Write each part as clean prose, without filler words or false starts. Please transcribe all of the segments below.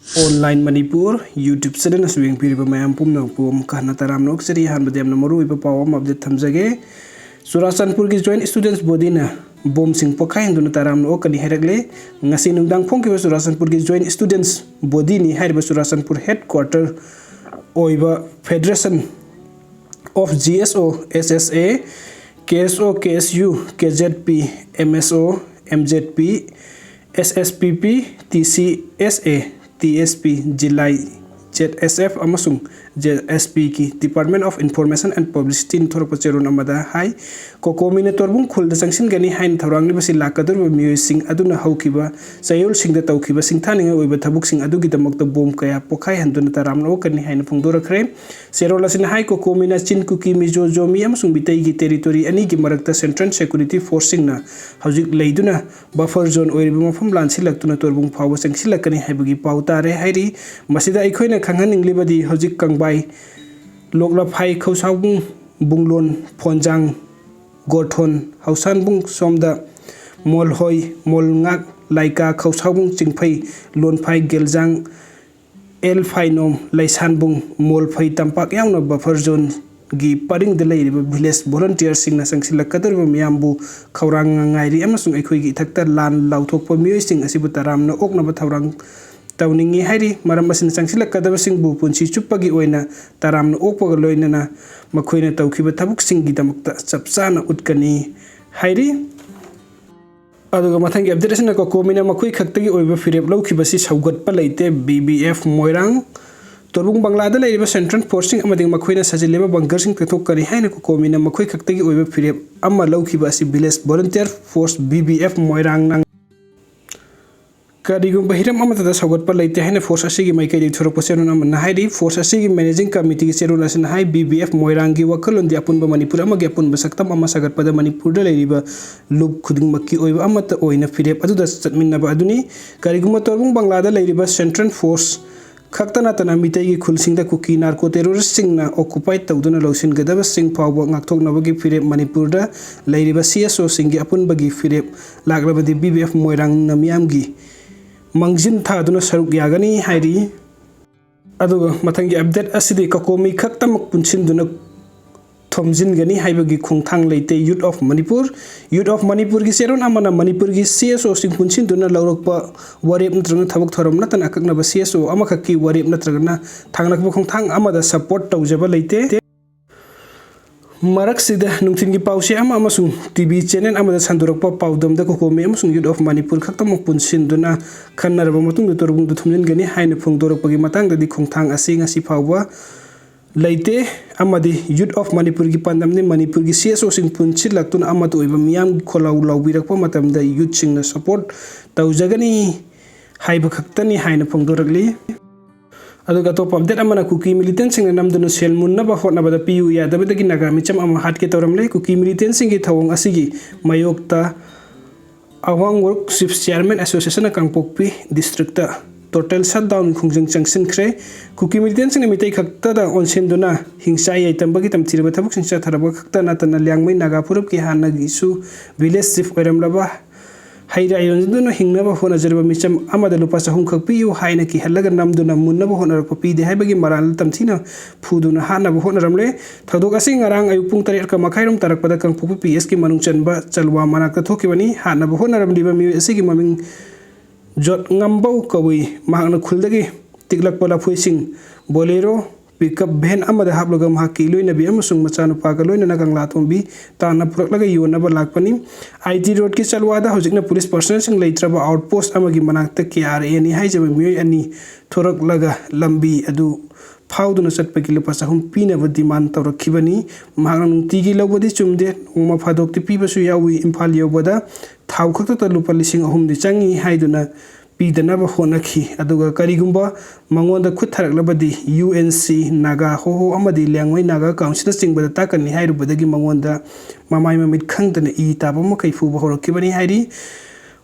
Online Manipur YouTube channel swing piriba mayam pumna pum kahna taram nok seri han badem na maru iba pawam update thamjage Churachandur gi joint students body na bom sing pokai hinduna taram no kani heragle ngasi nungdang phongki ba Churachandur gi joint students body ni haiba Churachandur headquarter Oiba Federation of GSO SSA KSO KSU KZP MSO MZP SSPP TCSA TSP Jilai ZSF amasung ZSP ki Department of Information and Publicity Thadorkpa cherun amada hai kokomina torbung khulda sangsin gani hain thorang ni basi lakadur mioi sing aduna haukiba sayol sing da taukiba sing thani oiba thabuk sing adugi damakta bom kaya pokhai handuna taramno kani hain phungdora khre serola sin hai kokomina chin kuki mijo jomi amasung bitai gi territory ani gi marakta Central Security Forcing na hawjik leiduna buffer zone oiriba mafam lansilaktuna torbung phawa sangsilakani haibagi pautare hairi masida aikoina khanghaninglibadi hawjik kangbai lokla phai khawsabung bunglon phonjang Gorthon hausan bung somda molhoi molngak laika khawsabung chingphai lonphai geljang el phainom laisan bung molphai tampak yamna buffer zone gi paring de leiriba village volunteer singna sangsilakadar miyambu khawrang ngairi amasung ekhoi gi thakta lan lauthokpa miyoi sing asibu taramna okna ba thawrang tawningi hairi maram asin sangsilakadaba singbu punsi chuppagi oina taramna okpaga loinana makhoina tawkhiba thabuk singi damakta chapchana utkani hairi aduga mathangi update na ko komina makhoi khaktagi oiba firep lawkhibasi saugatpa leite BBF moirang torbung banglada leiba Central Forcing amading makhoina sajileba bunker sing thok kari haina ko komina makhoi khaktagi oiba firep amma lawkhibasi village volunteer force BBF moirang nang Karigum Bahiram Amata Sagot Palate Hana Force Asigi Maikadi Thadorkpa Yamna Haidi Force Asigi Managing Committee Serulas and High BBF Moirangi Wakal the Apun Manipur Amagapun Basaktam Amasagat Pada Manipur River Loop Kuding Maki Oiva Amata Oina Firep Aduda Satmina Baduni Karigumatorung Banglada Ladybus Central Force Kaktanatana Mitagi Kulsing the Cookie Narco Terrorist Singna occupied Tauduna Losin Gadaba Sing Power Naktok Navagi Firep Manipurda Ladybus CSO Singi Apun Bagi Firep Lagraba the BBF Moirang Namiamgi Mangjin Thaduna Saruk Yagani Hairi Aduga Matangi Abdet Asidi Kakomi Kaktamak Punchin Duna Thomjin Gani Haibagi Kongtang Late Youth of Manipur Giseron Amana Manipur gi CSO Sing Punchin Duna Laurokpa Warep Natrana Thabuk Thoram Natan Akakna CSO Amakaki Warep Natrana Tangnak Kongtang Amada support Taujaba Late Marak sida nungtin gi pause ama amasung TV channel amada Thadorkpa paudam da kokomi amasung Youth of Manipur khaktam punsin duna khanarba matung du torbung du thumjin gani haina phongdorkpa gi matang da di khongthang asi ngasi phawwa leite amadi Youth of Manipur gi pandam ni Manipur gi CSO sing punchil laktun amatu oiba miyam kholau laubirakpa matam da youth sing na support taujagani haiba khaktani haina phongdorakli aduga top update amana cookie militant sing namdunu sel munna ba hotna bada PU ya dabadagi naga micham am hat ke tawramle cookie militant sing gi thawong asigi mayokta awang workship chairman association kangpokpi district ta total shutdown khungjing changsin khre cookie militant sing mitai khakta da onsen duna hingsa yai tambagi tamthirba thabuk sing cha tharaba khakta na tan lyangmai naga purup ki hanagi su village chief oiramlaba Haira Yonzuna Hingnaba Hona Jerba Micham Amada Lupasa Hunkapi, Haina ki Halaga Namduna Munaba Honor Popi, the Habagi Maral Tamtina, Puduna Hana Honoramle, Tadoka Sing Arang, I Puntaraka Makairum Tarakpada Pupi, Eski Manuchanba, Chalwa Manaka Tokiwani, Hana Honoram Diva Sigi Maming Jot Ngambo Kawi, Mahana Kuldagi, Tiglak Pola Puising, Bolero. Pickup Ben Amada Hablogam Haki Luina Bi Amusung Machano Pagaloina Nagang Latombi, Tana Prolaga Yonaba Lakpani, IT Road Kisalwada, Hwjik2 Police Personnel Sing Laitraba Outpost Amagi Manakta KRA any Hijami any Thorak Laga Lambi Adu Powduna Sat Pekilapasa Hum Pina with demand Tora Kibani, Magan Tigi Lobody Chumde, Uma Padok the people Suyawi Impalio Wada, Taukata Lupalising Hum the Changi Haiduna. Pidanaba Honaki, Aduga Karigumba, Mangonda Kutarakabadi, UNC, Naga, Ho Amadi, Langway Naga, Council Sing by the Takan, Haidu Badagi Mangonda, Mamma made Kantan, E. Tabamaki Fu, Kibani Haidi.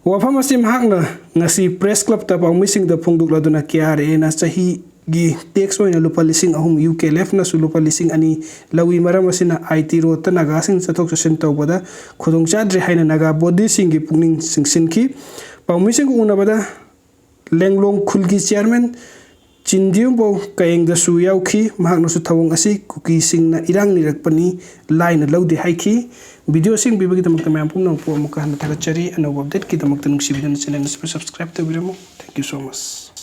Wafamasim Hagna, Nasi Press Club Tapa missing the Pungdula Duna Kiare, Nasahi Gi, takes one a lupalising a home UK left Nasulupalising any Lawi Maramasina, IT Rota Nagasin, Satok Sento Wada, Kodong Chadri Haina Naga, Body Singi Puning Sing Sinki, Paumising Unabada. Lenglong Khulgi Chairman Chindiumbo Kayeng the Suyauki, Mahanosu Tawong Asi, Cookie Sing na Irang Nirakpani, Line Lodi Haiki, Video Sing Bibi the Makampum no Pomuka and Tagachari, and update Kitamaktan Sibidan channel. Subscribe to Biramo. Thank you so much.